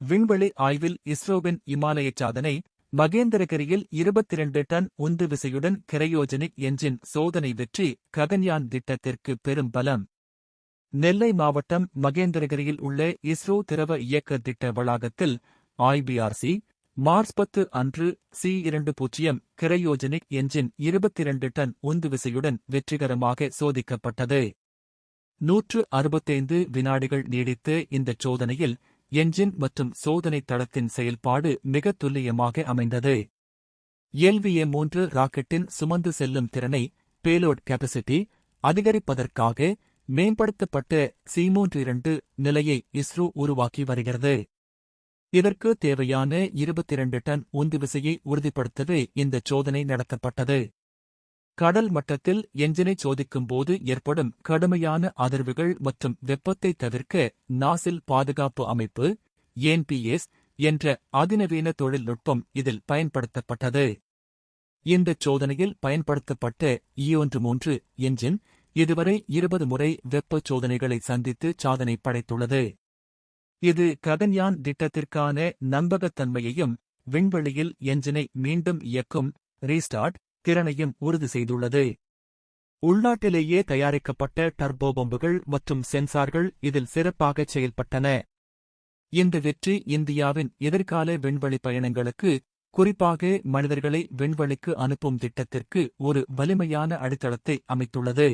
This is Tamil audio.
விண்வெளி ஆய்வில் இஸ்ரோவின் இமாலய சாதனை. மகேந்திரகிரியில் 22 டன் உந்து விசையுடன் கிரையோஜெனிக் என்ஜின் சோதனை வெற்றி. ககன்யான் திட்டத்திற்கு பெரும் பலம். நெல்லை மாவட்டம் மகேந்திரகிரியில் உள்ள இஸ்ரோ திரவ இயக்க திட்ட வளாகத்தில் IBRC மார்ச் 10 அன்று C-20 கிரையோஜெனிக் என்ஜின் 22 டன் உந்து விசையுடன் வெற்றிகரமாக சோதிக்கப்பட்டது. 165 வினாடிகள் நீடித்த இந்த சோதனையில் என்ஜின் மற்றும் சோதனை தளத்தின் செயல்பாடு மிக துல்லியமாக அமைந்தது. LVA-3 ராக்கெட்டின் சுமந்து செல்லும் திறனை பேலோட் கெபாசிட்டி அதிகரிப்பதற்காக மேம்படுத்தப்பட்ட C-32 நிலையை இஸ்ரோ உருவாக்கி வருகிறது. இதற்கு தேவையான 22 டன் உந்துவிசையை உறுதிப்படுத்தவே இந்த சோதனை நடத்தப்பட்டது. கடல் மட்டத்தில் என்ஜினை சோதிக்கும்போது ஏற்படும் கடுமையான அதிர்வுகள் மற்றும் வெப்பத்தை தவிர்க்க நாசில் பாதுகாப்பு அமைப்பு NPS என்ற அதிநவீன தொழில்நுட்பம் இதில் பயன்படுத்தப்பட்டது. இந்த சோதனையில் பயன்படுத்தப்பட்ட E-13 என்ஜின் இதுவரை 20 முறை வெப்ப சோதனைகளை சந்தித்து சாதனை படைத்துள்ளது. இது ககன்யான் திட்டத்திற்கான நம்பகத்தன்மையையும் விண்வெளியில் என்ஜினை மீண்டும் இயக்கும் ரீஸ்டார்ட் திறனையும் உறுதி செய்துள்ளது. உள்நாட்டிலேயே தயாரிக்கப்பட்ட டர்போ பம்புகள் மற்றும் சென்சார்கள் இதில் சிறப்பாக செயல்பட்டன. இந்த வெற்றி இந்தியாவின் எதிர்கால விண்வெளி பயணங்களுக்கு, குறிப்பாக மனிதர்களை விண்வெளிக்கு அனுப்பும் திட்டத்திற்கு ஒரு வலிமையான அடித்தளத்தை அமைத்துள்ளது.